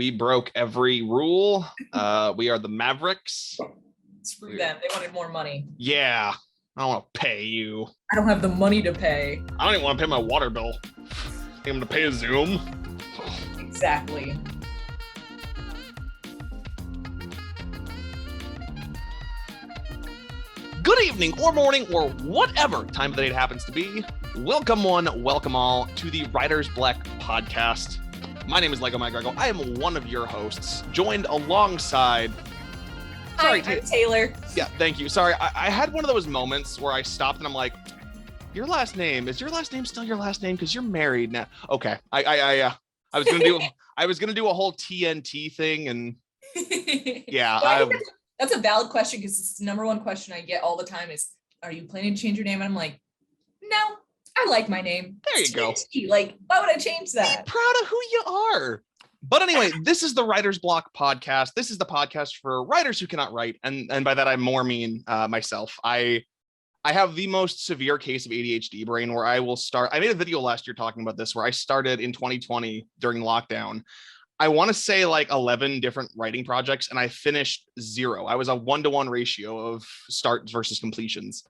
We broke every rule. We are the Mavericks. Screw them. They wanted more money. Yeah. I don't want to pay you. I don't have the money to pay. I don't even want to pay my water bill. I'm to pay a Zoom. Exactly. Good evening or morning or whatever time of the day it happens to be. Welcome one, welcome all to the Writers Bleck Podcast. My name is Lego Mike Grego. I am one of your hosts, joined alongside... Sorry, I'm Taylor. Yeah, thank you. Sorry, I had one of those moments where I stopped and I'm like, is your last name still your last name? Because you're married now. Okay. I was gonna do a whole TNT thing and yeah. Well, that's a valid question because it's the number one question I get all the time is, are you planning to change your name? And I'm like, no, I like my name. There you go. Like, why would I change that? Be proud of who you are. But anyway, this is the Writers Block Podcast. This is the podcast for writers who cannot write. And by that, I more mean myself. I have the most severe case of ADHD brain where I made a video last year talking about this, where I started in 2020 during lockdown. I want to say like 11 different writing projects, and I finished 0. I was a 1-to-1 ratio of starts versus completions.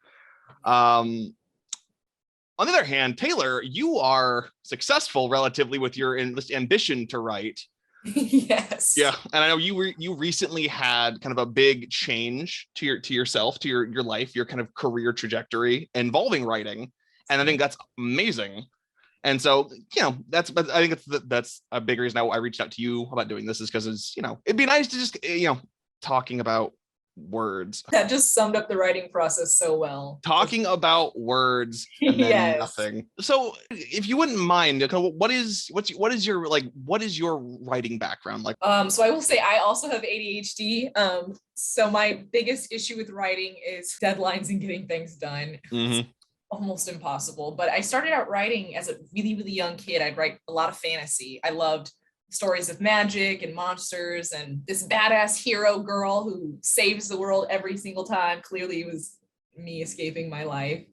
On the other hand, Taylor, you are successful relatively with your ambition to write. Yes. Yeah, and I know you recently had kind of a big change to yourself, to your life, your kind of career trajectory involving writing, and I think that's amazing. And so, I think that's a big reason I reached out to you about doing this, is because it'd be nice to just talking about words. That just summed up the writing process so well. Talking about words and then Yes. nothing. So if you wouldn't mind, what is your writing background like? So I will say I also have ADHD. So my biggest issue with writing is deadlines and getting things done. Mm-hmm. It's almost impossible. But I started out writing as a really, really young kid. I'd write a lot of fantasy. I loved stories of magic and monsters and this badass hero girl who saves the world every single time. Clearly it was me escaping my life.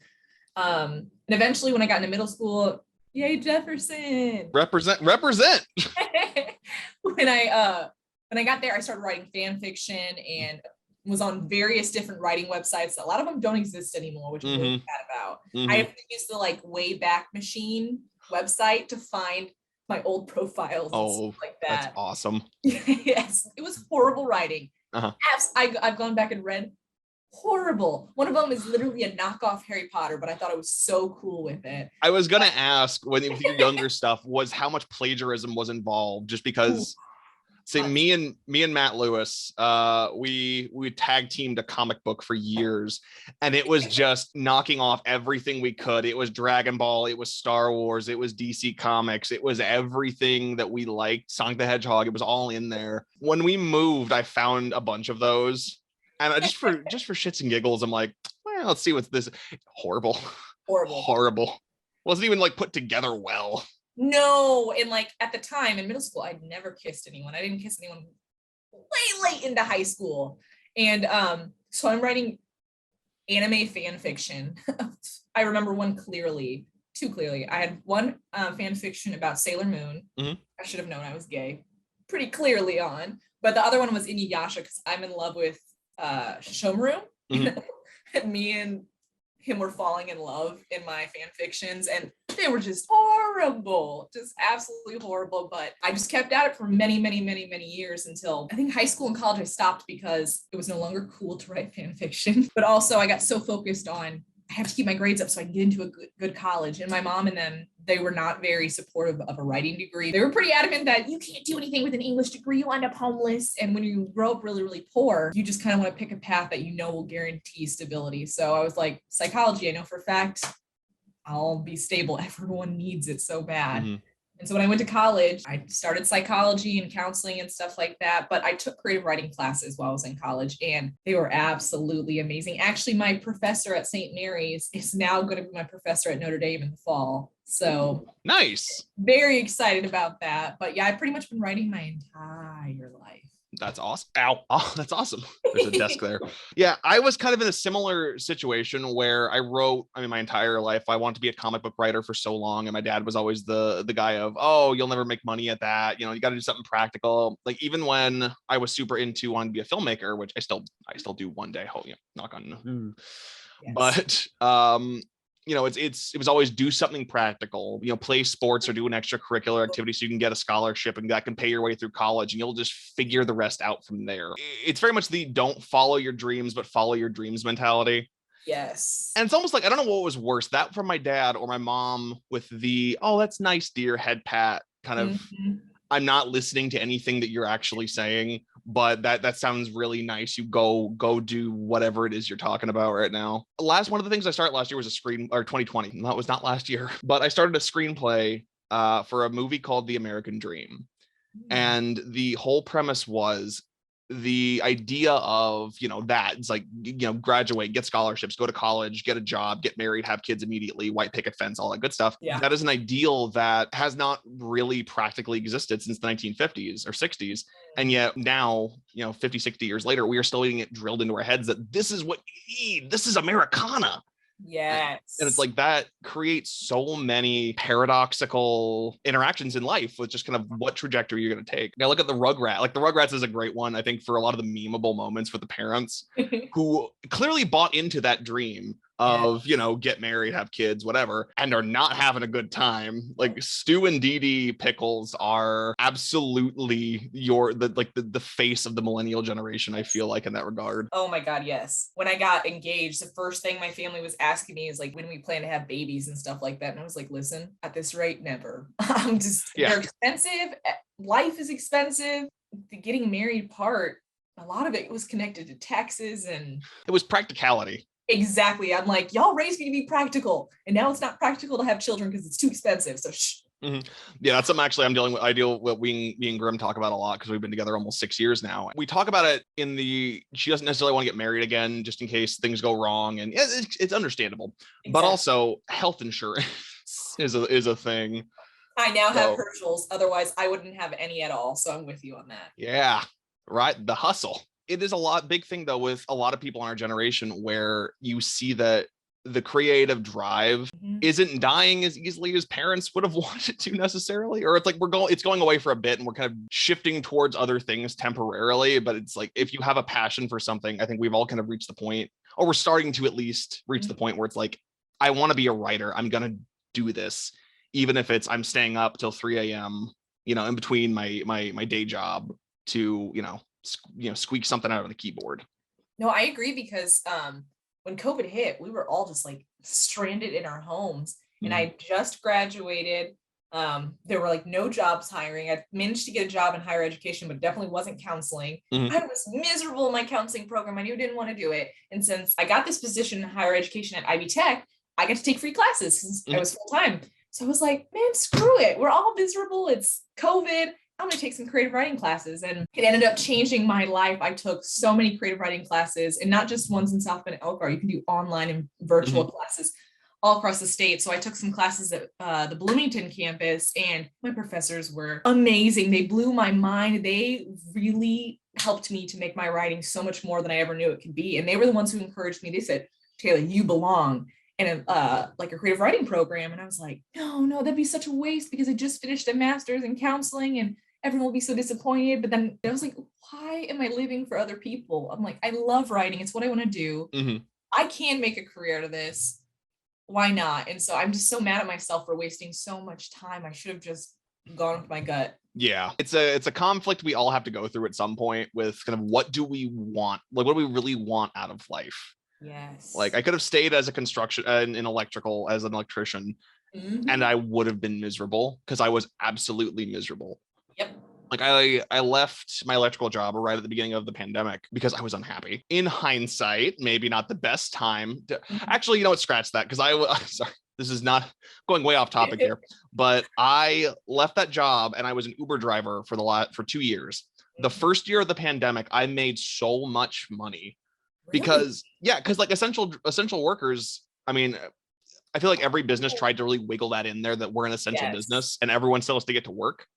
And eventually when I got into middle school, yay, Jefferson. Represent. When I got there, I started writing fan fiction and was on various different writing websites. A lot of them don't exist anymore, which I'm really sad about. Mm-hmm. I have to use the Wayback Machine website to find my old profiles and stuff like that. That's awesome. Yes, it was horrible writing. Uh-huh. I've gone back and read horrible. One of them is literally a knockoff Harry Potter, but I thought it was so cool with it. I was gonna ask with your younger stuff was how much plagiarism was involved, just because. See, me and Matt Lewis, we tag teamed a comic book for years, and it was just knocking off everything we could. It was Dragon Ball, it was Star Wars, it was DC Comics, it was everything that we liked. Sonic the Hedgehog, it was all in there. When we moved, I found a bunch of those, and just for shits and giggles, I'm like, well, let's see what's this. Horrible. Wasn't even put together well. No, and at the time in middle school, I'd never kissed anyone. I didn't kiss anyone late into high school. And so I'm writing anime fan fiction. I remember too clearly. I had one fan fiction about Sailor Moon. Mm-hmm. I should have known I was gay pretty clearly on. But the other one was Inuyasha because I'm in love with Shomaru. Mm-hmm. And me and him were falling in love in my fan fictions, and they were just horrible, just absolutely horrible. But I just kept at it for many, many, many, many years until I think high school and college I stopped because it was no longer cool to write fan fiction. But also I got so focused on I have to keep my grades up so I can get into a good college. And my mom and them, they were not very supportive of a writing degree. They were pretty adamant that you can't do anything with an English degree, you end up homeless. And when you grow up really, really poor, you just kind of want to pick a path that will guarantee stability. So I was like, psychology, I know for a fact I'll be stable. Everyone needs it so bad. Mm-hmm. And so when I went to college, I started psychology and counseling and stuff like that. But I took creative writing classes while I was in college, and they were absolutely amazing. Actually, my professor at St. Mary's is now going to be my professor at Notre Dame in the fall. So nice. Very excited about that. But yeah, I've pretty much been writing my entire life. That's awesome. Ow. Oh, that's awesome. There's a desk there. Yeah, I was kind of in a similar situation where my entire life, I wanted to be a comic book writer for so long. And my dad was always the guy of, oh, you'll never make money at that. You got to do something practical. Like even when I was super into wanting to be a filmmaker, which I still do one day, knock on. Yes. But it was always do something practical, play sports or do an extracurricular activity so you can get a scholarship and that can pay your way through college and you'll just figure the rest out from there. It's very much the don't follow your dreams, but follow your dreams mentality. Yes. And it's almost like, I don't know what was worse, that from my dad or my mom with the, oh, that's nice, dear, head pat kind of, I'm not listening to anything that you're actually saying, but that sounds really nice. You go do whatever it is you're talking about right now. One of the things I started last year was 2020. That was not last year, but I started a screenplay for a movie called The American Dream. And the whole premise was the idea of, that it's like, graduate, get scholarships, go to college, get a job, get married, have kids immediately, white picket fence, all that good stuff. Yeah. That is an ideal that has not really practically existed since the 1950s or 60s. And yet now, 50, 60 years later, we are still getting it drilled into our heads that this is what you need. This is Americana. Yes. And it's like that creates so many paradoxical interactions in life with just kind of what trajectory you're going to take. Now look at the Rugrats. Like the Rugrats is a great one, I think, for a lot of the memeable moments with the parents who clearly bought into that dream of, get married, have kids, whatever, and are not having a good time. Like Stu and Dee Dee Pickles are absolutely the face of the millennial generation, I feel like, in that regard. Oh my God, yes. When I got engaged, the first thing my family was asking me is like, when we plan to have babies and stuff like that. And I was like, listen, at this rate, never. They're expensive. Life is expensive. The getting married part, a lot of it was connected to taxes and it was practicality. Exactly. I'm like, y'all raised me to be practical. And now it's not practical to have children because it's too expensive. So shh. Mm-hmm. Yeah, that's something actually I'm dealing with. I deal with me and Grim talk about a lot because we've been together almost 6 years now. We talk about it she doesn't necessarily want to get married again just in case things go wrong. And it's understandable. Exactly. But also health insurance is a thing. I now have Herschel's. Otherwise, I wouldn't have any at all. So I'm with you on that. Yeah, right. The hustle. It is big thing though with a lot of people in our generation where you see that the creative drive isn't dying as easily as parents would have wanted to necessarily, or it's like it's going away for a bit and we're kind of shifting towards other things temporarily. But it's like, if you have a passion for something, I think we've all kind of reached the point, or we're starting to at least reach the point where it's like, I want to be a writer. I'm going to do this, even if I'm staying up till 3 a.m., in between my day job to, squeak something out of the keyboard. No, I agree, because when COVID hit, we were all just like stranded in our homes. And I just graduated. There were like no jobs hiring. I managed to get a job in higher education, but definitely wasn't counseling. I was miserable in my counseling program. I knew I didn't want to do it. And since I got this position in higher education at Ivy Tech, I got to take free classes since I was full time. So I was like, man, screw it. We're all miserable. It's COVID. I'm going to take some creative writing classes. And it ended up changing my life. I took so many creative writing classes, and not just ones in South Bend and Elkhart. You can do online and virtual classes all across the state. So I took some classes at the Bloomington campus, and my professors were amazing. They blew my mind. They really helped me to make my writing so much more than I ever knew it could be. And they were the ones who encouraged me. They said, Taylor, you belong in a creative writing program. And I was like, no, that'd be such a waste, because I just finished a master's in counseling and everyone will be so disappointed. But then I was like, why am I living for other people? I'm like, I love writing. It's what I want to do. I can make a career out of this. Why not? And so I'm just so mad at myself for wasting so much time. I should have just gone with my gut. Yeah, it's a conflict we all have to go through at some point with kind of what do we want? Like, what do we really want out of life? Yes. Like, I could have stayed as a construction in electrical as an electrician, and I would have been miserable, because I was absolutely miserable. Yep. Like I left my electrical job right at the beginning of the pandemic because I was unhappy. In hindsight, maybe not the best time to actually, scratch that, because sorry, this is not going way off topic here, but I left that job and I was an Uber driver for 2 years. The first year of the pandemic, I made so much money because like essential workers. I mean, I feel like every business tried to really wiggle that in there, that we're an essential business and everyone still has to get to work.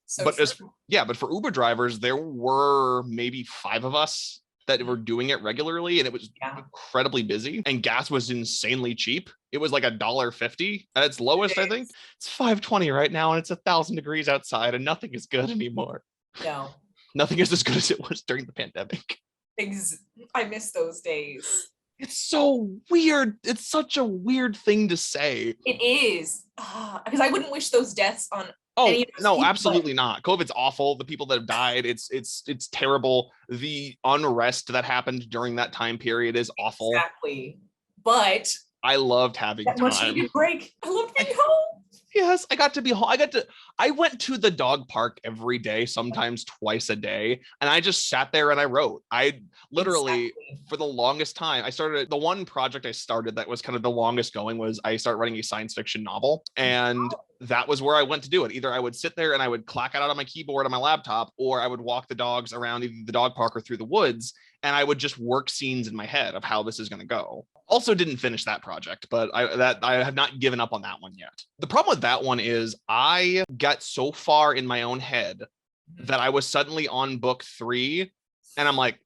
So but true. but for Uber drivers, there were maybe 5 of us that were doing it regularly, and it was incredibly busy, and gas was insanely cheap. It was like $1.50 at its lowest. I think it's $5.20 right now, and it's 1,000 degrees outside, and nothing is good anymore. No, nothing is as good as it was during the pandemic. I miss those days. It's so weird. It's such a weird thing to say. It is, because I wouldn't wish those deaths on. Oh no, absolutely not. COVID's awful. The people that have died, it's terrible. The unrest that happened during that time period is awful. Exactly. But I loved having that time. much needed break. I loved being home. Yes, I got to be home. I went to the dog park every day, sometimes twice a day. And I just sat there and I wrote. I literally, for the longest time, the one project I started that was kind of the longest going was I started writing a science fiction novel. And that was where I went to do it. Either I would sit there and I would clack it out on my keyboard on my laptop, or I would walk the dogs around either the dog park or through the woods. And I would just work scenes in my head of how this is going to go. Also didn't finish that project, but I have not given up on that one yet. The problem with that one is I got so far in my own head that I was suddenly on book 3, and I'm like,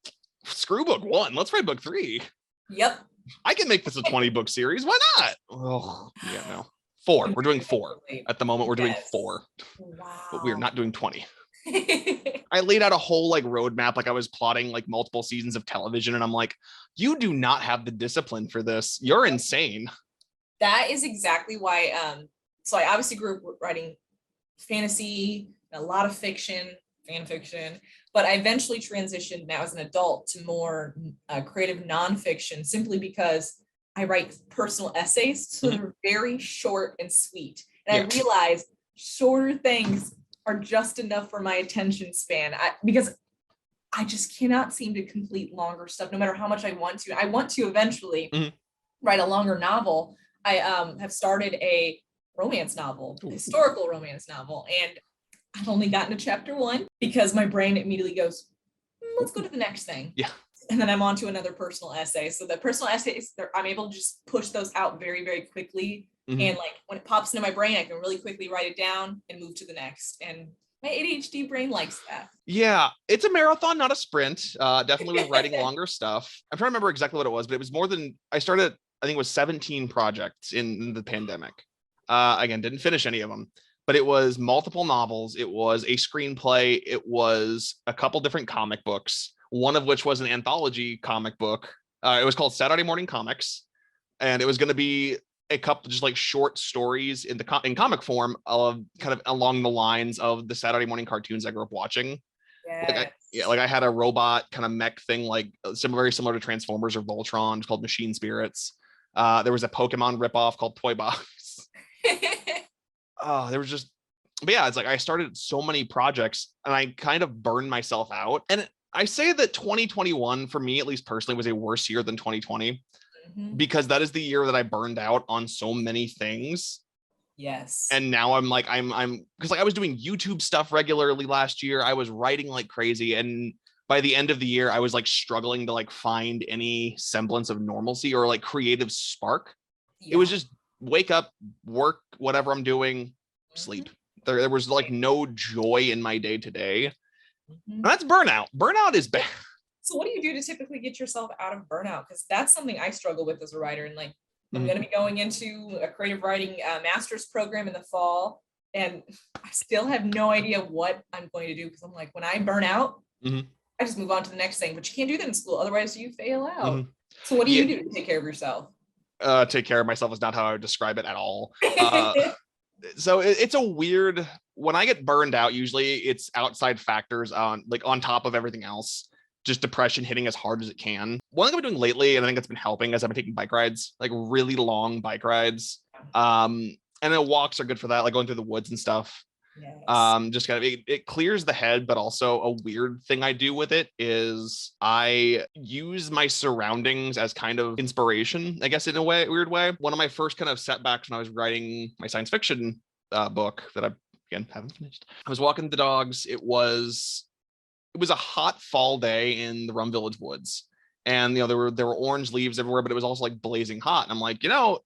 screw book 1, let's write book 3. Yep. I can make this a 20-book series. Why not? Oh, yeah, no. 4. We're doing 4. At the moment, we're doing 4. Wow. But we're not doing 20. I laid out a whole roadmap, I was plotting multiple seasons of television, and I'm like, you do not have the discipline for this. You're insane. That is exactly why. So I obviously grew up writing fantasy, a lot of fiction, fan fiction, but I eventually transitioned now as an adult to more creative nonfiction, simply because I write personal essays, so they're very short and sweet. And I realized shorter things are just enough for my attention span, because I just cannot seem to complete longer stuff, no matter how much I want to. I want to eventually write a longer novel. I have started a romance novel, historical romance novel, and I've only gotten to chapter 1 because my brain immediately goes, let's go to the next thing. Yeah. And then I'm on to another personal essay. So the personal essays, I'm able to just push those out very, very quickly. And when it pops into my brain, I can really quickly write it down and move to the next. And my ADHD brain likes that. Yeah, it's a marathon, not a sprint. Definitely with writing longer stuff. I'm trying to remember exactly what it was, but it was more than I started. I think it was 17 projects in the pandemic. Again, didn't finish any of them, but it was multiple novels. It was a screenplay. It was a couple different comic books, one of which was an anthology comic book. It was called Saturday Morning Comics, and it was going to be a couple just short stories in comic form of kind of along the lines of the Saturday morning cartoons I grew up watching. Yes. I had a robot kind of mech thing, very similar to Transformers or Voltron, called Machine Spirits. There was a Pokemon ripoff called Toy Box. There was just, but yeah, it's I started so many projects and I kind of burned myself out. And I say that 2021 for me, at least personally, was a worse year than 2020. Because that is the year that I burned out on so many things. Yes. And now I'm because I was doing YouTube stuff regularly last year. I was writing like crazy. And by the end of the year, I was struggling to find any semblance of normalcy or creative spark. It was just wake up, work, whatever I'm doing, sleep. There was no joy in my day to day. And that's burnout. Burnout is bad. So what do you do to typically get yourself out of burnout? Because that's something I struggle with as a writer. And I'm going to be going into a creative writing master's program in the fall. And I still have no idea what I'm going to do. Because I'm when I burn out, I just move on to the next thing. But you can't do that in school. Otherwise you fail out. So what do you do to take care of yourself? Take care of myself is not how I would describe it at all. So it's a weird, when I get burned out, usually it's outside factors on top of everything else. Just depression hitting as hard as it can. One thing I've been doing lately, and I think it's been helping, is I've been taking bike rides, really long bike rides. And then walks are good for that, going through the woods and stuff. Yes. Just kind of, it clears the head, but also a weird thing I do with it is I use my surroundings as kind of inspiration, I guess, in a weird way. One of my first kind of setbacks when I was writing my science fiction book that I, again, haven't finished. I was walking the dogs. It was a hot fall day in the Rum Village woods, and there were orange leaves everywhere, but it was also blazing hot. And I'm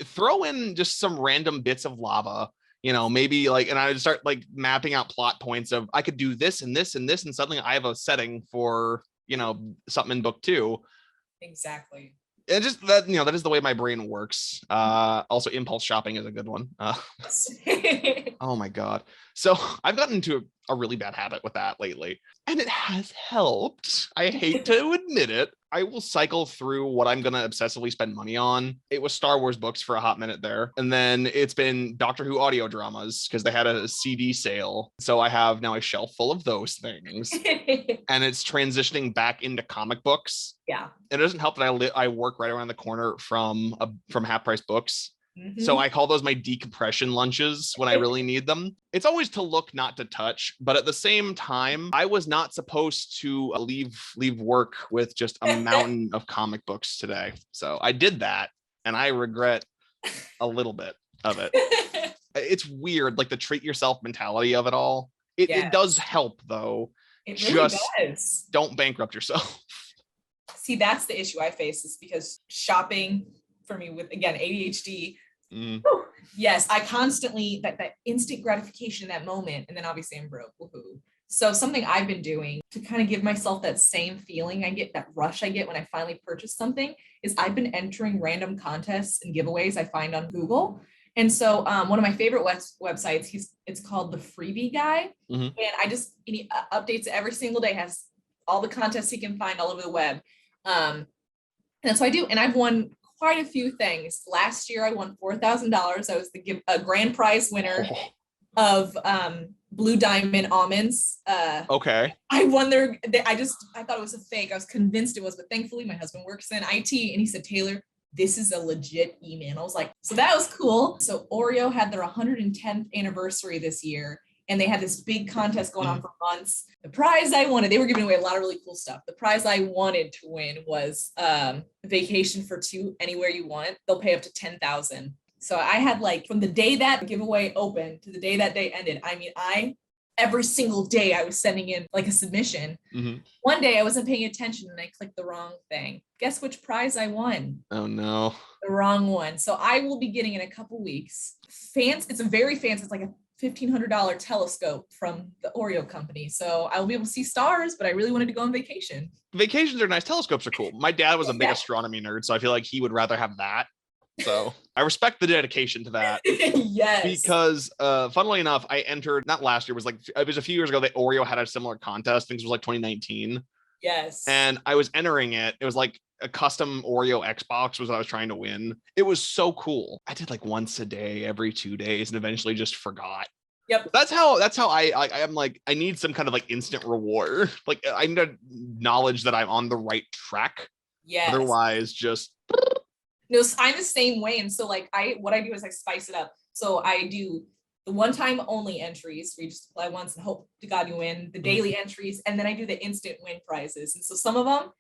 throw in just some random bits of lava, maybe like, and I would start like mapping out plot points of I could do this and this and this, and suddenly I have a setting for, something in book 2. Exactly. And just that, that is the way my brain works. Also impulse shopping is a good one. Oh my God. So I've gotten into a really bad habit with that lately, and it has helped. I hate to admit it. I will cycle through what I'm going to obsessively spend money on. It was Star Wars books for a hot minute there. And then it's been Doctor Who audio dramas because they had a CD sale. So I have now a shelf full of those things. And it's transitioning back into comic books. Yeah. It doesn't help that I work right around the corner from Half Price Books. Mm-hmm. So I call those my decompression lunches when I really need them. It's always to look, not to touch. But at the same time, I was not supposed to leave work with just a mountain of comic books today. So I did that, and I regret a little bit of it. It's weird, like the treat yourself mentality of it all. It does help, though. It really does. Don't bankrupt yourself. See, that's the issue I face, is because shopping for me with, again, ADHD. Yes, I constantly, that instant gratification in that moment. And then obviously I'm broke. Woohoo. So something I've been doing to kind of give myself that same feeling I get, that rush I get when I finally purchase something, is I've been entering random contests and giveaways I find on Google. And so one of my favorite websites, it's called the Freebie Guy. Mm-hmm. And he updates every single day, has all the contests he can find all over the web. And that's what I do. And I've won quite a few things. Last year, I won $4,000. I was a grand prize winner of Blue Diamond almonds. Okay. I won I thought it was a fake. I was convinced it was, but thankfully my husband works in IT, and he said, Taylor, this is a legit email. I was like, so that was cool. So Oreo had their 110th anniversary this year, and they had this big contest going on for months. The prize I wanted, they were giving away a lot of really cool stuff. The prize I wanted to win was a vacation for 2 anywhere you want. They'll pay up to $10,000. So I had, like, from the day that giveaway opened to the day that day ended, I mean, every single day I was sending in like a submission. Mm-hmm. One day I wasn't paying attention and I clicked the wrong thing. Guess which prize I won? Oh no. The wrong one. So I will be getting in a couple weeks. It's a very fancy, it's like a $1,500 telescope from the Oreo company. So I'll be able to see stars, but I really wanted to go on vacation. Vacations are nice. Telescopes are cool. My dad was a big astronomy nerd, so I feel like he would rather have that. So I respect the dedication to that. Yes. Because funnily enough, I entered, not last year, it was a few years ago that Oreo had a similar contest. I think it was like 2019. Yes. And I was entering it. It was like a custom Oreo Xbox was what I was trying to win. It was so cool. I did like once a day, every 2 days, and eventually just forgot. Yep. That's how I'm like, I need some kind of like instant reward. Like I need knowledge that I'm on the right track. Yes. Otherwise, just. No, I'm the same way. And so like what I do is I spice it up. So I do the one-time only entries where you just apply once and hope to God you win, the daily entries, and then I do the instant win prizes. And so some of them,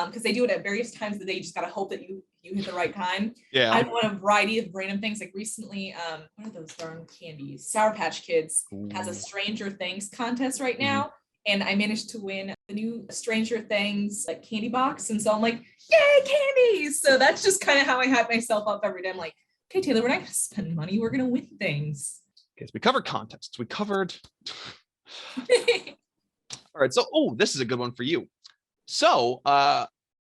because they do it at various times of the day, you just gotta hope that you hit the right time. Yeah. I want a variety of random things. Like recently, what are those darn candies? Sour Patch Kids has a Stranger Things contest right now. And I managed to win the new Stranger Things like candy box. And so I'm like, yay, candies. So that's just kind of how I hype myself up every day. I'm like, okay, Taylor, we're not going to spend money. We're going to win things. Okay, so we covered contests. We covered. All right. So, this is a good one for you. So,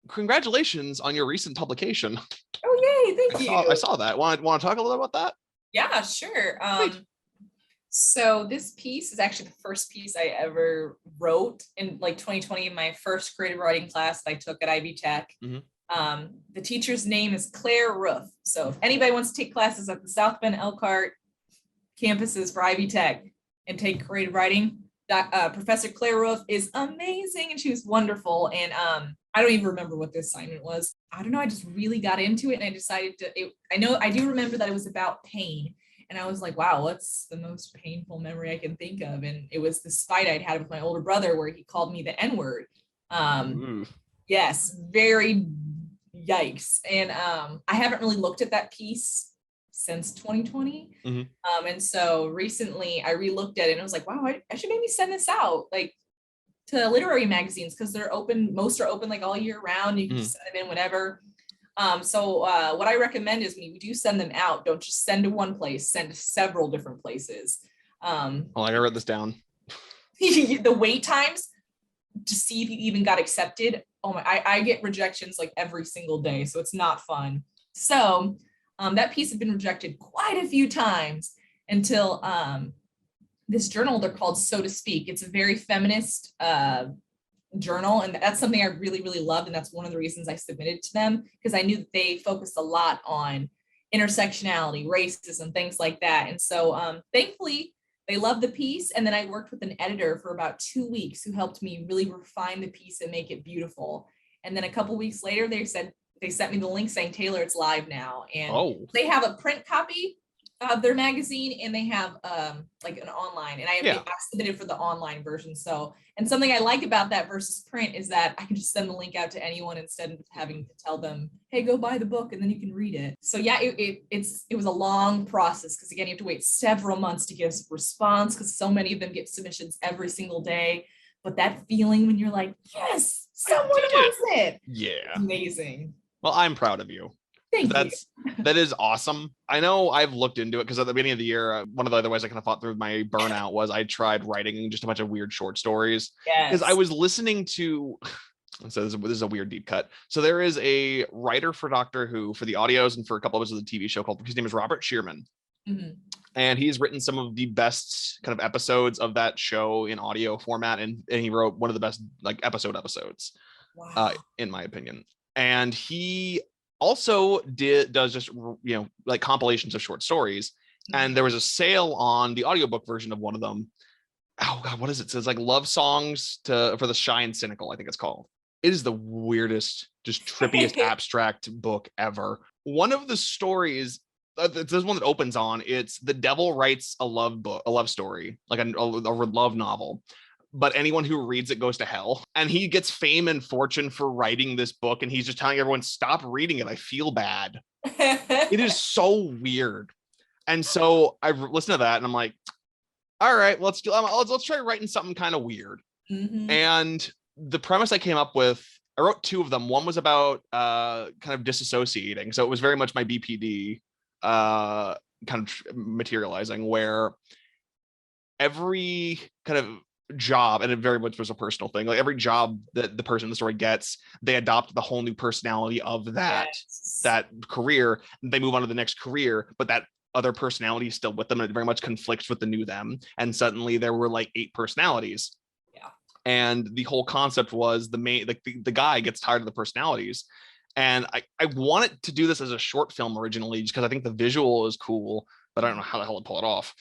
congratulations on your recent publication. Oh, yay. Thank you. I saw that. Want to talk a little about that? Yeah, sure. So this piece is actually the first piece I ever wrote in like 2020 in my first creative writing class that I took at Ivy Tech. Mm-hmm. The teacher's name is Claire Roof. So if anybody wants to take classes at the South Bend Elkhart campuses for Ivy Tech and take creative writing, Professor Claire Roof is amazing and she was wonderful. And I don't even remember what the assignment was. I don't know. I just really got into it and I decided I do remember that it was about pain. And I was like, wow, what's the most painful memory I can think of? And it was this fight I'd had with my older brother where he called me the N-word. Yes, very yikes. And I haven't really looked at that piece since 2020. Mm-hmm. And so recently I re-looked at it and I was like, wow, I should maybe send this out like to literary magazines because they're open. Most are open like all year round. You can just send them in whenever. So what I recommend is when you do send them out, don't just send to one place, send to several different places. Oh, I wrote this down. The wait times to see if you even got accepted. Oh my, I get rejections like every single day, so it's not fun. So that piece had been rejected quite a few times until this journal, they're called So to Speak. It's a very feminist journal, and that's something I really, really loved, and that's one of the reasons I submitted to them, because I knew that they focused a lot on intersectionality, racism, things like that. And so thankfully they loved the piece, and then I worked with an editor for about 2 weeks who helped me really refine the piece and make it beautiful. And then a couple weeks later, they sent me the link saying, Taylor, it's live now. And they have a print copy of their magazine, and they have like an online, and I submitted for the online version. So, and something I like about that versus print is that I can just send the link out to anyone instead of having to tell them, hey, go buy the book and then you can read it. So yeah, it was a long process, because again, you have to wait several months to get a response, because so many of them get submissions every single day. But that feeling when you're like, yes, someone wants it. Yeah. Amazing. Well, I'm proud of you. That is awesome. I know I've looked into it, because at the beginning of the year, one of the other ways I kind of fought through my burnout was I tried writing just a bunch of weird short stories. Because I was listening to, so this is a weird deep cut. So there is a writer for Doctor Who for the audios and for a couple of us of the TV show his name is Robert Shearman. Mm-hmm. And he's written some of the best kind of episodes of that show in audio format. And he wrote one of the best like episodes, in my opinion. And he also does just, like compilations of short stories. And there was a sale on the audiobook version of one of them. Oh God, what is it? It says like love songs for the shy and cynical, I think it's called. It is the weirdest, just trippiest abstract book ever. One of the stories, this one that opens on, it's the devil writes a love story, like a love novel. But anyone who reads it goes to hell. And he gets fame and fortune for writing this book. And he's just telling everyone, stop reading it. I feel bad. It is so weird. And so I've listened to that and I'm like, all right, let's try writing something kind of weird. Mm-hmm. And the premise I came up with, I wrote two of them. One was about kind of disassociating. So it was very much my BPD kind of materializing, where every kind of job, and it very much was a personal thing, like every job that the person in the story gets, they adopt the whole new personality of that career. They move on to the next career, but that other personality is still with them, and it very much conflicts with the new them. And suddenly there were like 8 personalities. And the whole concept was the guy gets tired of the personalities. And I wanted to do this as a short film originally, just because I think the visual is cool, but I don't know how the hell to pull it off.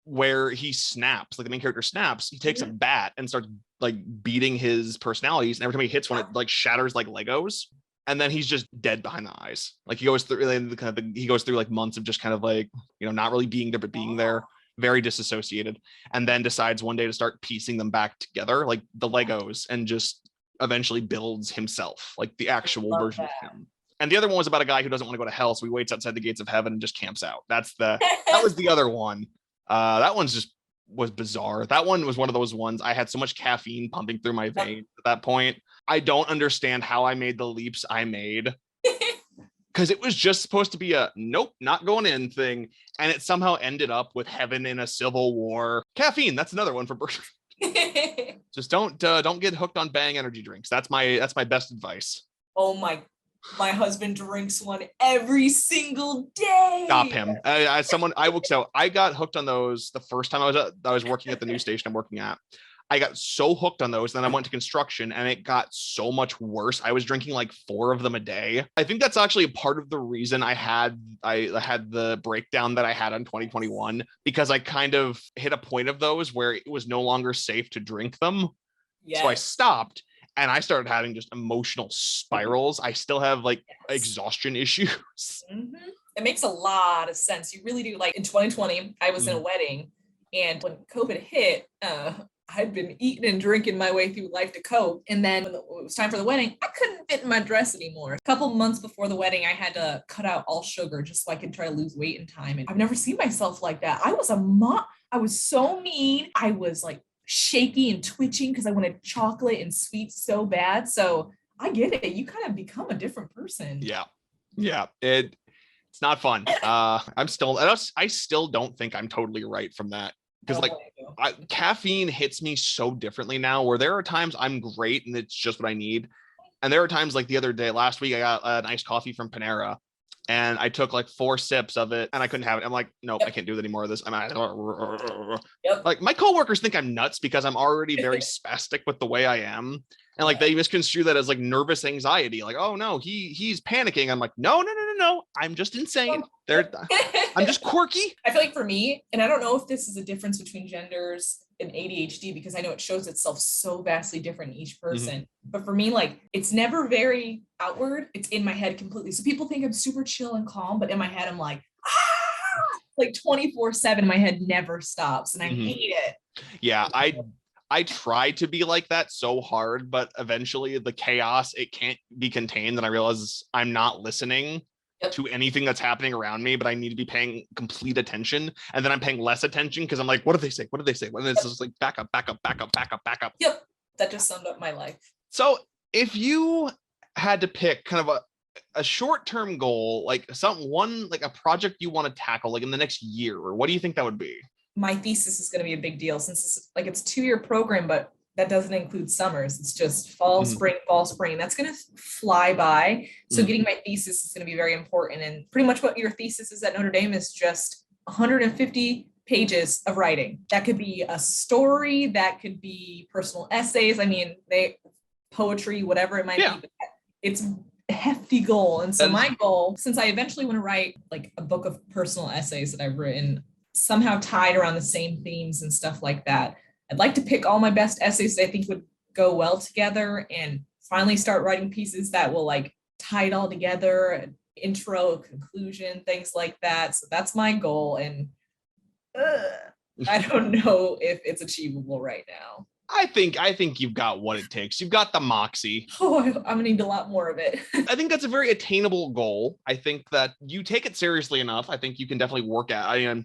Where he snaps, like the main character snaps, he takes a bat and starts like beating his personalities, and every time he hits one, it like shatters like Legos, and then he's just dead behind the eyes. Like he goes through like months of just kind of like, not really being there, but being there, very disassociated, and then decides one day to start piecing them back together, like the Legos, and just eventually builds himself, like the actual version of him. And the other one was about a guy who doesn't want to go to hell, so he waits outside the gates of heaven and just camps out. That was the other one. That one was bizarre. That one was one of those ones. I had so much caffeine pumping through my veins at that point. I don't understand how I made the leaps I made, because it was just supposed to be a nope, not going in thing. And it somehow ended up with heaven in a civil war. Caffeine. That's another one for Bertrand. Just don't get hooked on Bang energy drinks. That's my best advice. Oh my husband drinks one every single day. Stop him. I got hooked on those the first time I was working at the news station I'm working at. I got so hooked on those. Then I went to construction and it got so much worse. I was drinking like 4 of them a day. I think that's actually a part of the reason I had the breakdown that I had in 2021, because I kind of hit a point of those where it was no longer safe to drink them. Yes. So I stopped. And I started having just emotional spirals. I still have like exhaustion issues. Mm-hmm. It makes a lot of sense. You really do. Like in 2020, I was in a wedding, and when COVID hit, I'd been eating and drinking my way through life to cope. And then when it was time for the wedding, I couldn't fit in my dress anymore. A couple months before the wedding, I had to cut out all sugar just so I could try to lose weight in time. And I've never seen myself like that. I was so mean. I was like shaky and twitching because I wanted chocolate and sweets so bad. So I get it. You kind of become a different person. Yeah. It's not fun. I still don't think I'm totally right from that. Because caffeine hits me so differently now, where there are times I'm great and it's just what I need. And there are times like the other day, last week, I got an iced coffee from Panera and I took like 4 sips of it and I couldn't have it. I'm like, nope, I can't do any more of this. Like my coworkers think I'm nuts because I'm already very spastic with the way I am. And like they misconstrue that as like nervous anxiety. Like, oh no, he's panicking. I'm like, no. I'm just insane. I'm just quirky. I feel like for me, and I don't know if this is a difference between genders and ADHD, because I know it shows itself so vastly different in each person. But for me, like it's never very outward. It's in my head completely. So people think I'm super chill and calm, but in my head, I'm like, like 24/7. My head never stops, and I hate it. Yeah, I try to be like that so hard, but eventually the chaos, it can't be contained. And I realize I'm not listening to anything that's happening around me, but I need to be paying complete attention. And then I'm paying less attention because I'm like, what did they say? And it's just like back up. Yep. That just summed up my life. So if you had to pick kind of a short-term goal, like a project you want to tackle like in the next year, or what do you think that would be? My thesis is going to be a big deal since it's a 2-year program, but that doesn't include summers. It's just fall, spring. That's going to fly by. So getting my thesis is going to be very important. And pretty much what your thesis is at Notre Dame is just 150 pages of writing. That could be a story, that could be personal essays. I mean, poetry, whatever it might be. But it's a hefty goal. And so my goal, since I eventually want to write like a book of personal essays that I've written, somehow tied around the same themes and stuff like that, I'd like to pick all my best essays that I think would go well together and finally start writing pieces that will like tie it all together, an intro, conclusion, things like that. So that's my goal. And I don't know if it's achievable right now. I think you've got what it takes. You've got the moxie. Oh, I'm gonna need a lot more of it. I think that's a very attainable goal. I think that you take it seriously enough. I think you can definitely work at.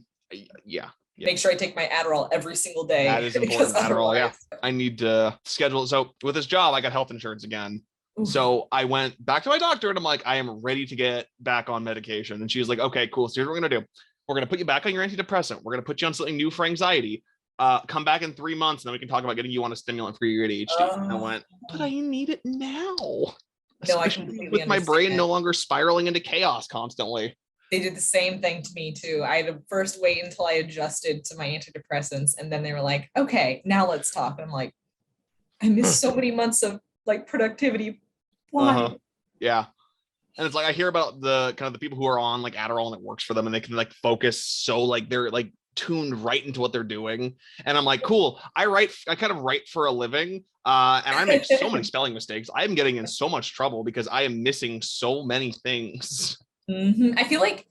Yeah. Make sure I take my Adderall every single day. That is important. Adderall, yeah. I need to schedule it. So with this job, I got health insurance again. Oof. So I went back to my doctor and I'm like, I am ready to get back on medication. And she was like, okay, cool. So here's what we're going to do. We're going to put you back on your antidepressant. We're going to put you on something new for anxiety. Come back in 3 months and then we can talk about getting you on a stimulant for your ADHD. And I went, but I need it now. No, I completely with my brain no longer spiraling into chaos constantly. They did the same thing to me too. I had to first wait until I adjusted to my antidepressants. And then they were like, okay, now let's talk. And I'm like, I missed so many months of like productivity. Why? Yeah. And it's like, I hear about the kind of the people who are on like Adderall and it works for them and they can like focus. So like, they're like tuned right into what they're doing. And I'm like, cool. I kind of write for a living. And I make so many spelling mistakes. I'm getting in so much trouble because I am missing so many things. I feel like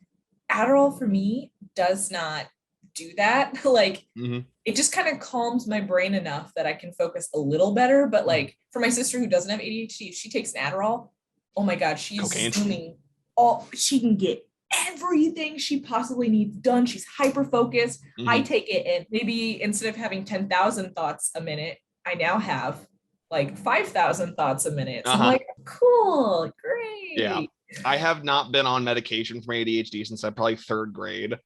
Adderall for me does not do that. Like it just kind of calms my brain enough that I can focus a little better. But like for my sister who doesn't have ADHD, if she takes an Adderall, oh my God, she's doing she can get everything she possibly needs done. She's hyper focused. I take it and maybe instead of having 10,000 thoughts a minute, I now have like 5,000 thoughts a minute. So I'm like, cool, great. Yeah. I have not been on medication for ADHD since I'm probably 3rd grade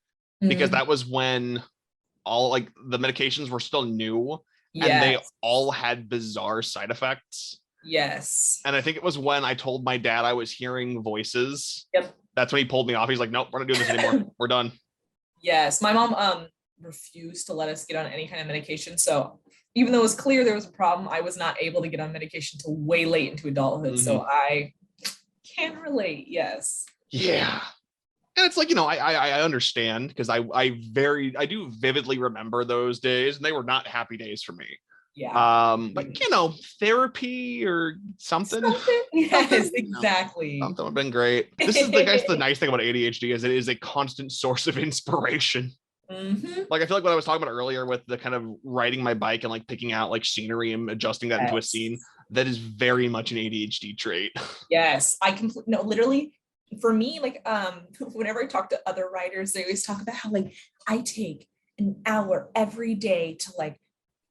because that was when all like the medications were still new and they all had bizarre side effects. Yes. And I think it was when I told my dad I was hearing voices. Yep. That's when he pulled me off. He's like, nope, we're not doing this anymore. We're done. Yes. My mom refused to let us get on any kind of medication. So even though it was clear there was a problem, I was not able to get on medication till way late into adulthood. So I can relate. Yes. Yeah. And it's like, you know, I understand because I do vividly remember those days and they were not happy days for me. Yeah. But you know, therapy or something. Yes, exactly. Something would have been great. This is the nice thing about ADHD is it is a constant source of inspiration. Like I feel like what I was talking about earlier with the kind of riding my bike and like picking out like scenery and adjusting that into a scene, that is very much an ADHD trait. Yes, literally for me, like whenever I talk to other writers, they always talk about how like I take an hour every day to like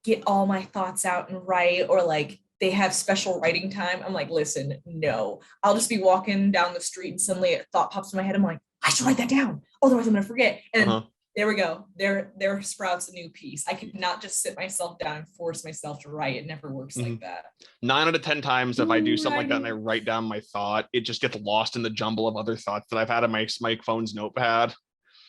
get all my thoughts out and write, or like they have special writing time. I'm like, listen, no, I'll just be walking down the street and suddenly a thought pops in my head. I'm like, I should write that down. Otherwise I'm going to forget. And there we go. There sprouts a new piece. I cannot just sit myself down and force myself to write. It never works like that. 9 out of 10 times, if I do something like that and I write down my thought, it just gets lost in the jumble of other thoughts that I've had in my phone's notepad.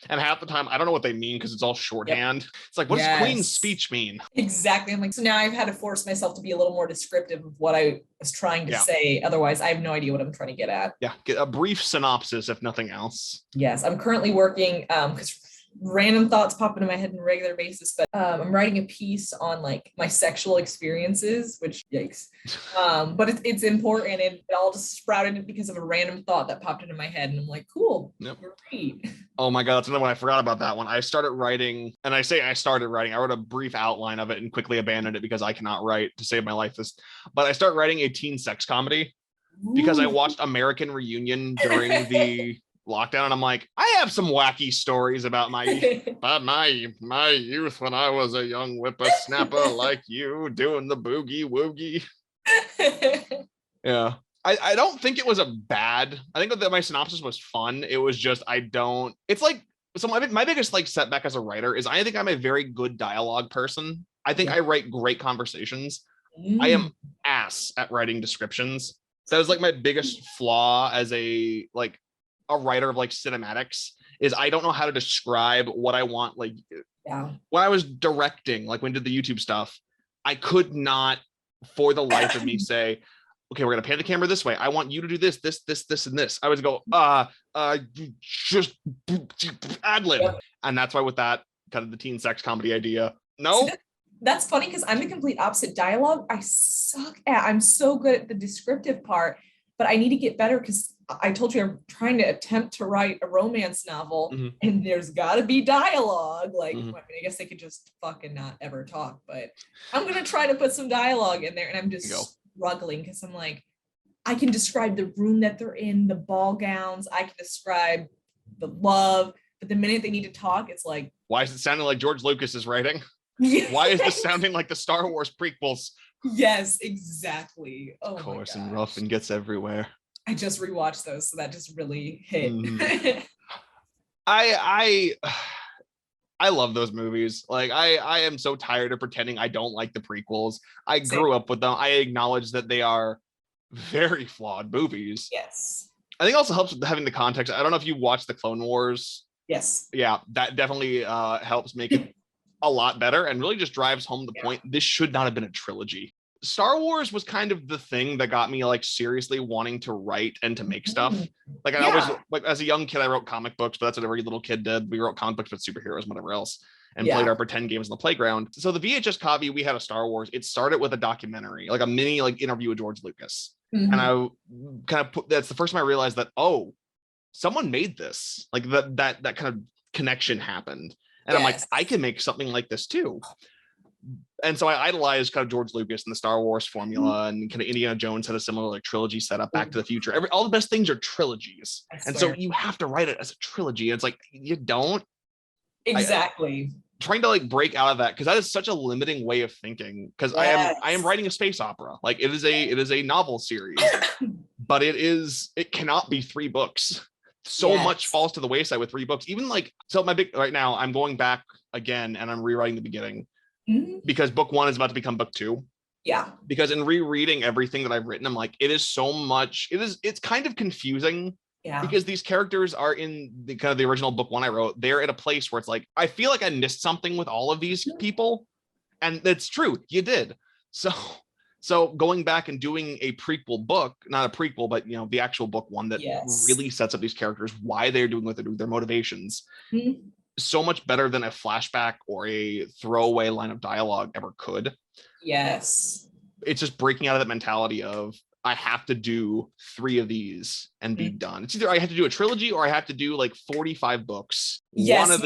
And half the time, I don't know what they mean because it's all shorthand. Yep. It's like, what does Queen's speech mean? Exactly. I'm like, so now I've had to force myself to be a little more descriptive of what I was trying to say. Otherwise, I have no idea what I'm trying to get at. Yeah, get a brief synopsis, if nothing else. Yes, I'm currently working, because random thoughts pop into my head on a regular basis, but I'm writing a piece on like my sexual experiences, which yikes. But it's important, and it all just sprouted because of a random thought that popped into my head, and I'm like, cool. Yep. Great. Oh my God, that's another one. I forgot about that one. I started writing, and I wrote a brief outline of it and quickly abandoned it because I cannot write to save my life. But I started writing a teen sex comedy because I watched American Reunion during the lockdown, and I'm like, I have some wacky stories about my youth when I was a young whippersnapper like you doing the boogie woogie. Yeah. I don't think it was a bad. I think that my synopsis was fun. It was just it's like, so my biggest like setback as a writer is I think I'm a very good dialogue person. I think I write great conversations. I am ass at writing descriptions. That was like my biggest flaw as a writer of like cinematics, is I don't know how to describe what I want. Like when I was directing, like when I did the YouTube stuff, I could not for the life of me say, okay, we're going to pan the camera this way. I want you to do this, and this. I would go, just ad lib. Yep. And that's why with that kind of the teen sex comedy idea. No. That's funny because I'm the complete opposite. Dialogue, I suck at. I'm so good at the descriptive part, but I need to get better because I told you I'm trying to attempt to write a romance novel, and there's got to be dialogue. Like, I mean, I guess they could just fucking not ever talk, but I'm going to try to put some dialogue in there, and I'm just struggling because I'm like, I can describe the room that they're in, the ball gowns, I can describe the love, but the minute they need to talk, it's like, why is it sounding like George Lucas is writing? Yes. Why is this sounding like the Star Wars prequels? Yes, exactly. Oh, coarse and rough and gets everywhere. I just rewatched those, so that just really hit. I love those movies. Like I am so tired of pretending I don't like the prequels. I grew up with them. I acknowledge that they are very flawed movies. Yes. I think it also helps with having the context. I don't know if you watched the Clone Wars. Yes. Yeah, that definitely helps make it a lot better and really just drives home the point. This should not have been a trilogy. Star Wars was kind of the thing that got me like seriously wanting to write and to make stuff. Like I always, like as a young kid, I wrote comic books, but that's what every little kid did. We wrote comic books with superheroes and whatever else, and played our pretend games in the playground. So the VHS copy we had of Star Wars, it started with a documentary, like a mini like interview with George Lucas. And I kind of that's the first time I realized that, oh, someone made this. Like that kind of connection happened. And I'm like, I can make something like this too. And so I idolized kind of George Lucas and the Star Wars formula, and kind of Indiana Jones had a similar like trilogy setup. Back to the Future, all the best things are trilogies, and so you have to write it as a trilogy. And it's like you don't exactly trying to like break out of that, because that is such a limiting way of thinking. Because I am writing a space opera, like it is a novel series, but it cannot be 3 books. So much falls to the wayside with 3 books. Even like right now I'm going back again and I'm rewriting the beginning. Because book 1 is about to become book 2. Yeah. Because in rereading everything that I've written, I'm like, it is so much. It's kind of confusing. Yeah. Because these characters are in the kind of the original book 1 I wrote. They're at a place where it's like, I feel like I missed something with all of these people. And it's true. You did. So going back and doing a prequel book, not a prequel, but the actual book 1 that really sets up these characters, why they're doing what they're doing, their motivations. So much better than a flashback or a throwaway line of dialogue ever could. Yes. It's just breaking out of that mentality of I have to do 3 of these and be done. It's either I have to do a trilogy or I have to do like 45 books. Yes,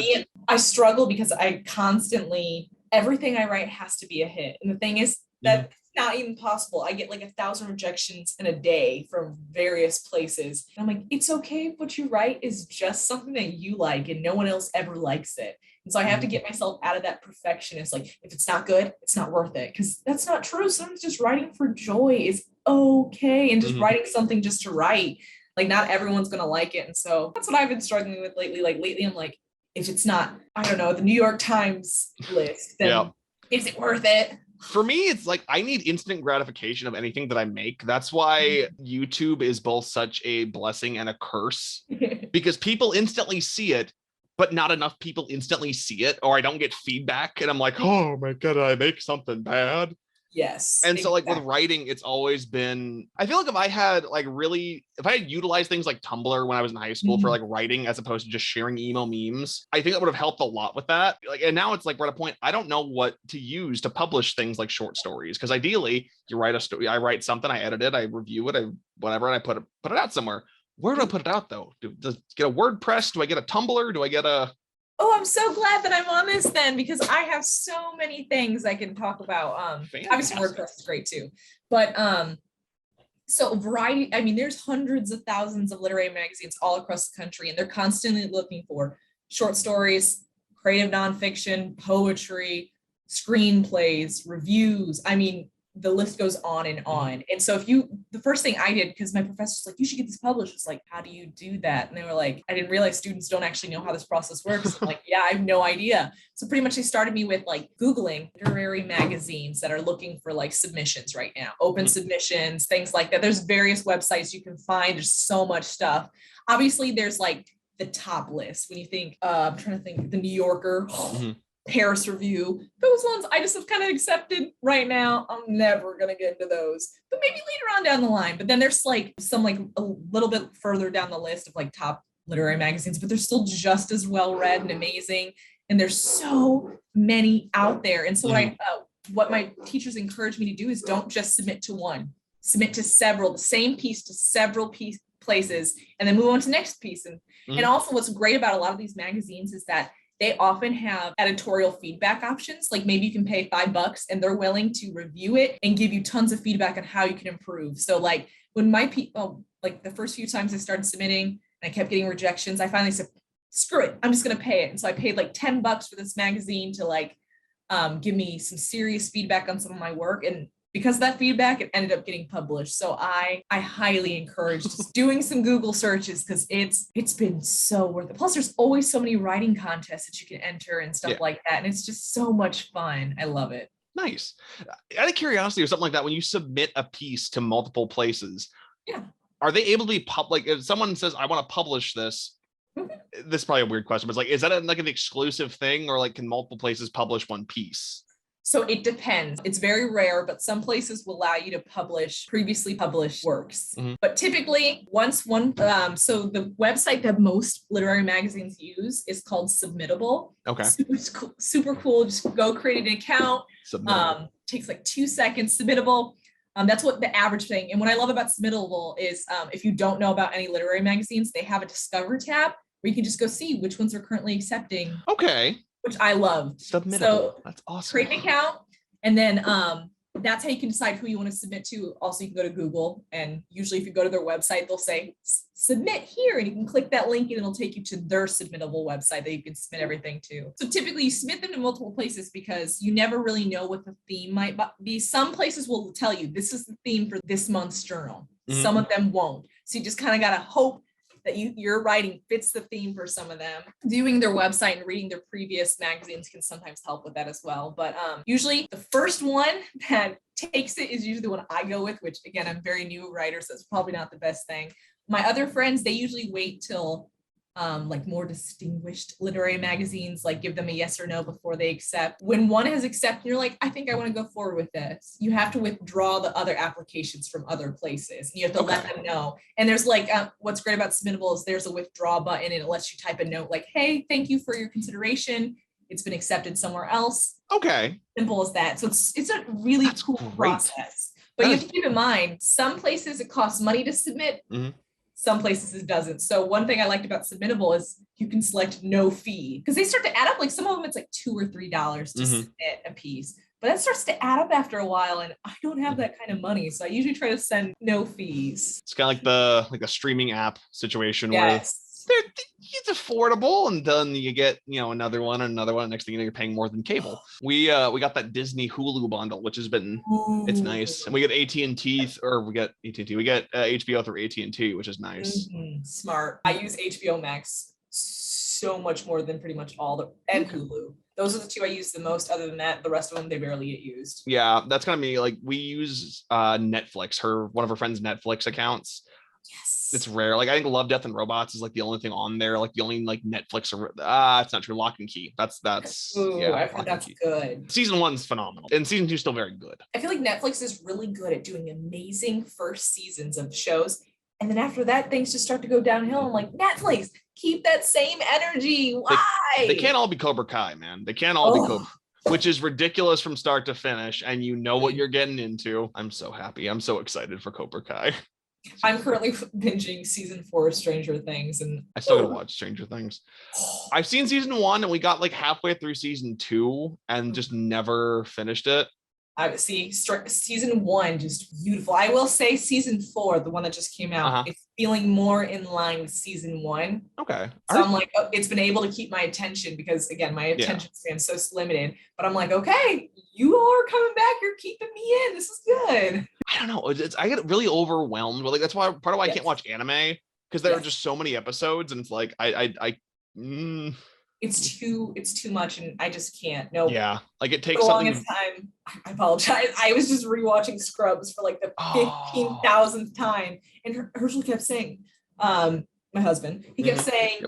I struggle because I constantly, everything I write has to be a hit. And the thing is that not even possible. I get like 1,000 rejections in a day from various places. And I'm like, it's okay if what you write is just something that you like and no one else ever likes it. And so I have to get myself out of that perfectionist. Like, if it's not good, it's not worth it. Because that's not true. Sometimes just writing for joy is okay. And just writing something just to write. Like, not everyone's going to like it. And so that's what I've been struggling with lately. Like, lately, I'm like, if it's not, I don't know, the New York Times list, then is it worth it? For me, it's like I need instant gratification of anything that I make. That's why YouTube is both such a blessing and a curse, because people instantly see it, but not enough people instantly see it, or I don't get feedback. And I'm like, oh my God, did I make something bad? Yes. And so like with writing, it's always been, I feel like if I had utilized things like Tumblr when I was in high school for like writing, as opposed to just sharing emo memes, I think that would have helped a lot with that. Like, and now it's like we're at a point, I don't know what to use to publish things like short stories. Cause ideally you write a story, I write something, I edit it, I review it, whatever, and I put it out somewhere. Where do I put it out though? Does get a WordPress? Do I get a Tumblr? Do I get a... Oh, I'm so glad that I'm on this then, because I have so many things I can talk about. Obviously WordPress is great too, but so variety, I mean, there's hundreds of thousands of literary magazines all across the country, and they're constantly looking for short stories, creative nonfiction, poetry, screenplays, reviews. I mean, the list goes on and on. And so the first thing I did, because my professor's like, you should get this published. It's like, how do you do that? And they were like, I didn't realize students don't actually know how this process works. I'm like, yeah, I have no idea. So pretty much they started me with like Googling literary magazines that are looking for like submissions right now, open submissions, things like that. There's various websites you can find. There's so much stuff. Obviously there's like the top list. When you think, I'm trying to think, the New Yorker, Paris Review, those ones I just have kind of accepted right now. I'm never going to get into those, but maybe later on down the line. But then there's like some like a little bit further down the list of like top literary magazines, but they're still just as well read and amazing. And there's so many out there. And so what my teachers encouraged me to do is don't just submit to one, submit to several, the same piece to several places, and then move on to the next piece. And also what's great about a lot of these magazines is that they often have editorial feedback options. Like maybe you can pay $5 and they're willing to review it and give you tons of feedback on how you can improve. So like when my people, like the first few times I started submitting and I kept getting rejections, I finally said, screw it, I'm just going to pay it. And so I paid like $10 for this magazine to like give me some serious feedback on some of my work. And because of that feedback, it ended up getting published. So I highly encourage just doing some Google searches, because it's been so worth it. Plus, there's always so many writing contests that you can enter and stuff like that. And it's just so much fun. I love it. Nice. Out of curiosity or something like that, when you submit a piece to multiple places, are they able to be public? If someone says, I want to publish this, this is probably a weird question, but it's like, is that like an exclusive thing, or like can multiple places publish one piece? So it depends. It's very rare, but some places will allow you to publish previously published works. But typically, once one, so the website that most literary magazines use is called Submittable. Okay. Super cool. Just go create an account. Takes like 2 seconds. Submittable. That's what the average thing. And what I love about Submittable is if you don't know about any literary magazines, they have a Discover tab where you can just go see which ones are currently accepting. Okay. Which I love. Submittable. So that's awesome. Create an account, and then that's how you can decide who you want to submit to. Also, you can go to Google, and usually if you go to their website, they'll say submit here, and you can click that link and it'll take you to their Submittable website that you can submit everything to. So typically you submit them to multiple places because you never really know what the theme might be. Some places will tell you this is the theme for this month's journal. Some of them won't. So you just kind of got to hope that your writing fits the theme for some of them. Viewing their website and reading their previous magazines can sometimes help with that as well. But usually the first one that takes it is usually the one I go with, which again, I'm very new writer, so it's probably not the best thing. My other friends, they usually wait till like more distinguished literary magazines, like give them a yes or no before they accept. When one has accepted, you're like, I think I want to go forward with this. You have to withdraw the other applications from other places. You have to let them know. And there's like, what's great about Submittable is there's a withdraw button, and it lets you type a note like, hey, thank you for your consideration. It's been accepted somewhere else. Okay. Simple as that. So it's a really cool process. But you have to keep in mind, some places it costs money to submit. Some places it doesn't. So one thing I liked about Submittable is you can select no fee, because they start to add up. Like some of them, it's like $2 or $3 to submit a piece, but that starts to add up after a while. And I don't have that kind of money. So I usually try to send no fees. It's kind of like a streaming app situation. Yes. It's affordable, and then you get another one and another one. Next thing you know, you're paying more than cable. We got that Disney Hulu bundle, which has been it's nice, and we get AT&T or we get AT&T. We get HBO through AT&T, which is nice. Smart. I use HBO Max so much more than pretty much and Hulu. Those are the two I use the most. Other than that, the rest of them, they barely get used. Yeah, that's kind of me. Like, we use Netflix, one of her friend's Netflix accounts. Yes. It's rare. Like, I think Love, Death, and Robots is like the only thing on there. Like, the only like Netflix or it's not true. Lock and Key. That's Ooh, I've heard that's good. Season 1's phenomenal, and season 2 is still very good. I feel like Netflix is really good at doing amazing first seasons of shows. And then after that, things just start to go downhill. I'm like, Netflix, keep that same energy. Why? They can't all be Cobra Kai, man. They can't all be Cobra, which is ridiculous from start to finish. And you know what you're getting into. I'm so happy. I'm so excited for Cobra Kai. I'm currently binging season 4 of Stranger Things, and I still gotta watch Stranger Things. I've seen season 1, and we got like halfway through season 2 and just never finished it. I see season 1 just beautiful. I will say season 4, the one that just came out, it's feeling more in line with season 1. Okay. So I'm like, it's been able to keep my attention because again, my attention span's so limited. But I'm like, okay, you all are coming back. You're keeping me in. This is good. I don't know. I get really overwhelmed. But like that's why part of why I can't watch anime, because there are just so many episodes, and it's like it's too much, and I just can't. No. Yeah, like it takes for the something. longest time. I apologize. I was just rewatching Scrubs for like the 15,000th time, and Herschel kept saying, my husband, he kept saying,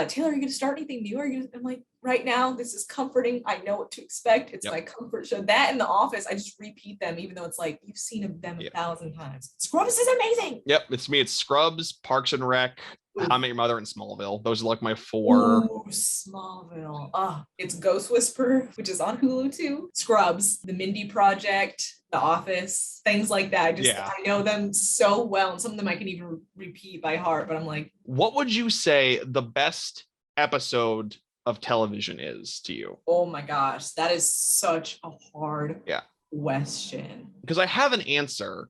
Taylor, are you going to start anything new? I'm like, right now, this is comforting. I know what to expect. It's my comfort show. That in The Office, I just repeat them, even though it's like you've seen them 1,000 times. Scrubs is amazing. Yep, it's me. It's Scrubs, Parks and Rec, How I Met Your Mother, and Smallville. Those are like my 4. Ooh, Smallville. It's Ghost Whisperer, which is on Hulu too. Scrubs, The Mindy Project, The Office, things like that. I know them so well, and some of them I can even repeat by heart. But I'm like, what would you say the best episode of television is to you? Oh my gosh, that is such a hard question. Because I have an answer,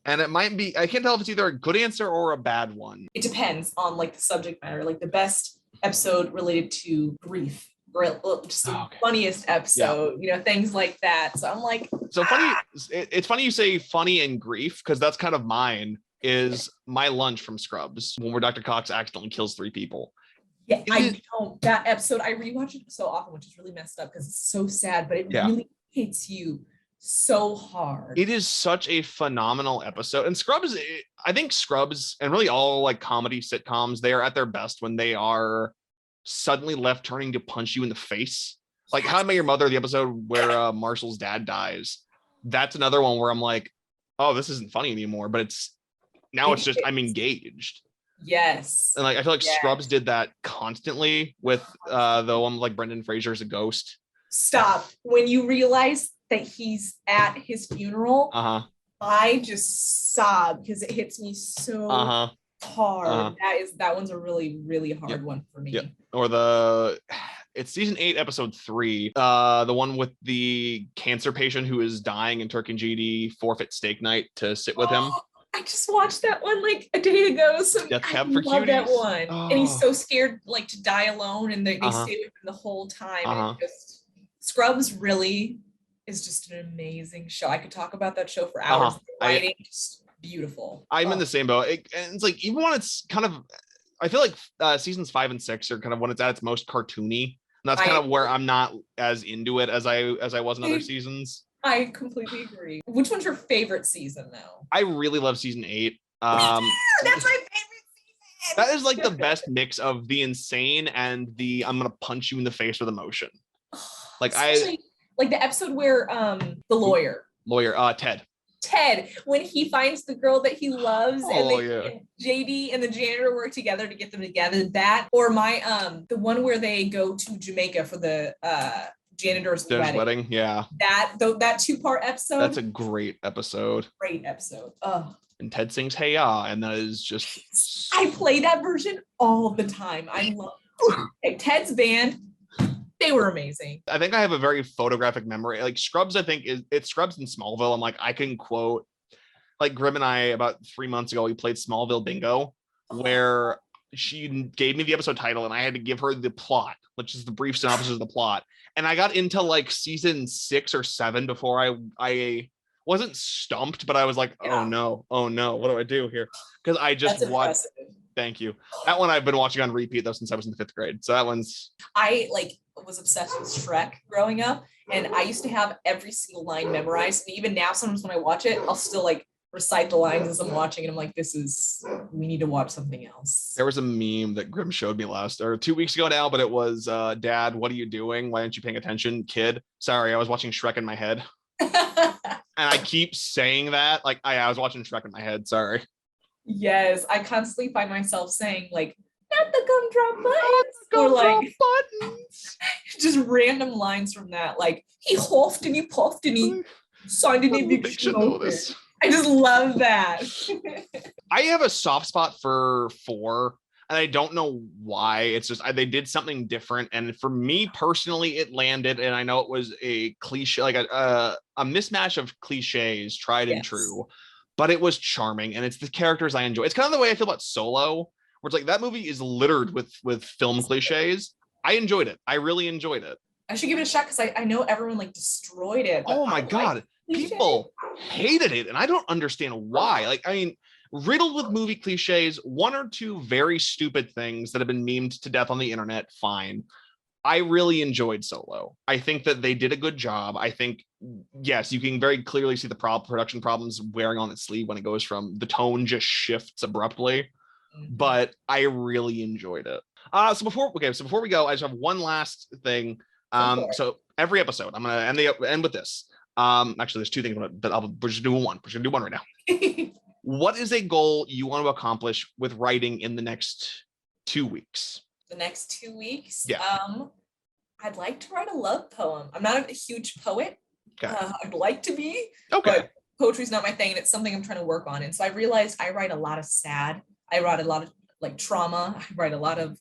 and it might be, I can't tell if it's either a good answer or a bad one. It depends on like the subject matter, like the best episode related to grief, or just the funniest episode, things like that. So I'm like, funny. It's funny you say funny and grief, because that's kind of mine. Is My Lunch from Scrubs, where Dr. Cox accidentally kills 3 people. Yeah, I know that episode. I rewatch it so often, which is really messed up because it's so sad, but it really hits you so hard. It is such a phenomenal episode. And Scrubs, I think Scrubs and really all like comedy sitcoms, they are at their best when they are suddenly left turning to punch you in the face. Like How I Met Your Mother, the episode where Marshall's dad dies. That's another one where I'm like, oh, this isn't funny anymore, but it's just I'm engaged. Yes. And like I feel like Scrubs did that constantly with the one like Brendan Fraser as a ghost. Stop. When you realize that he's at his funeral, I just sob because it hits me so hard. That one's a really, really hard one for me. Or it's season 8, episode 3. The one with the cancer patient who is dying, and Turk and GD forfeit steak night to sit with him. I just watched that one like a day ago. So Death Cab I for love Cuties. That one. And he's so scared like to die alone, and they stay with him the whole time. And Scrubs really is just an amazing show. I could talk about that show for hours. The writing just beautiful. I'm in the same boat. And it's like, even when it's kind of, I feel like seasons 5 and 6 are kind of when it's at its most cartoony. And that's kind of where I'm not as into it as I was in other seasons. I completely agree. Which one's your favorite season though? I really love season 8. That's my favorite season. That is like the best mix of the insane and the I'm gonna punch you in the face with emotion. Like like the episode where the lawyer Ted, when he finds the girl that he loves, and JD and the janitor work together to get them together. That, or the one where they go to Jamaica for the janitor's wedding. Yeah. That 2-part episode. That's a great episode. Oh. And Ted sings "Hey Ya," and that is just. I play that version all the time. I love Ted's band. They were amazing. I think I have a very photographic memory. Like Scrubs, I think it's Scrubs and Smallville. I'm like, I can quote, like Grim and I about 3 months ago, we played Smallville Bingo, where she gave me the episode title and I had to give her the plot, which is the brief synopsis of the plot. And I got into like season 6 or 7 before I wasn't stumped, but I was like, oh no, what do I do here? Because I just watched. Thank you. That one I've been watching on repeat though since I was in the 5th grade. So that one's. I was obsessed with Shrek growing up, and I used to have every single line memorized. And even now, sometimes when I watch it, I'll still like recite the lines as I'm watching, and I'm like, we need to watch something else. There was a meme that Grim showed me 2 weeks ago now, but it was, Dad, what are you doing? Why aren't you paying attention? Kid, sorry, I was watching Shrek in my head. And I keep saying that, like, I was watching Shrek in my head, sorry. Yes, I constantly find myself saying, like, not the gumdrop buttons, or like buttons. Just random lines from that, like, he huffed and he puffed and he signed an eviction notice. I just love that. I have a soft spot for 4, and I don't know why. It's just they did something different, and for me personally, it landed. And I know it was a cliche, like a mismatch of cliches, tried and true, but it was charming, and it's the characters I enjoy. It's kind of the way I feel about Solo, where it's like that movie is littered with film cliches. I enjoyed it. I really enjoyed it. I should give it a shot because I know everyone like destroyed it. Oh my God. People hated it, and I don't understand why. Like, I mean, riddled with movie cliches, 1 or 2 very stupid things that have been memed to death on the internet, fine. I really enjoyed Solo. I think that they did a good job. I think, yes, you can very clearly see the production problems wearing on its sleeve when it goes from the tone just shifts abruptly, but I really enjoyed it. So before we go, I just have one last thing. So every episode, I'm going to end with this. Actually, there's 2 things, but we're just doing one. We're just gonna do one right now. What is a goal you want to accomplish with writing in the next 2 weeks? The next 2 weeks? Yeah. I'd like to write a love poem. I'm not a huge poet. Okay. I'd like to be. Okay. But poetry's not my thing, and it's something I'm trying to work on. And so I realized I write a lot of sad. I write a lot of like trauma. I write a lot of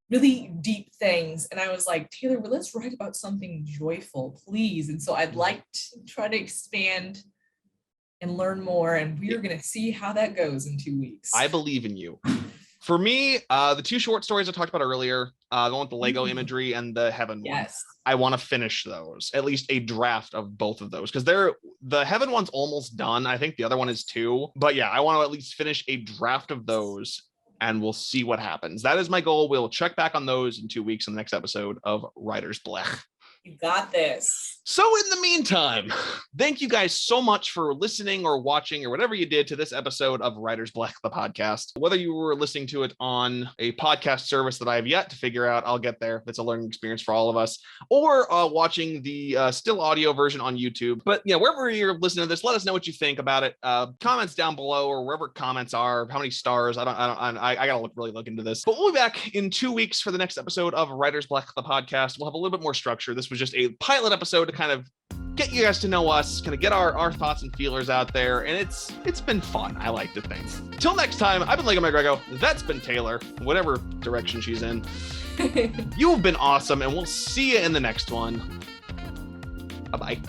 really deep things, and I was like, Taylor, well, let's write about something joyful, please. And so I'd like to try to expand and learn more, and we're gonna see how that goes in 2 weeks. I believe in you. For me, the 2 short stories I talked about earlier, the one with the Lego imagery and the Heaven one, I want to finish those, at least a draft of both of those, because the Heaven one's almost done. I think the other one is too, but yeah, I want to at least finish a draft of those, and we'll see what happens. That is my goal. We'll check back on those in 2 weeks in the next episode of Writers Bleck. You got this. So in the meantime, thank you guys so much for listening or watching or whatever you did to this episode of Writers Bleck, the podcast. Whether you were listening to it on a podcast service that I have yet to figure out, I'll get there. It's a learning experience for all of us. Or watching the still audio version on YouTube. But yeah, wherever you're listening to this, let us know what you think about it. Comments down below, or wherever comments are, how many stars. I gotta really look into this. But we'll be back in 2 weeks for the next episode of Writers Bleck, the podcast. We'll have a little bit more structure. This was just a pilot episode to kind of get you guys to know us, kind of get our thoughts and feelers out there, and it's been fun, I like to think. Till next time, I've been Lego McGrego. That's been Taylor, whatever direction she's in. You've been awesome, and we'll see you in the next one. Bye-bye.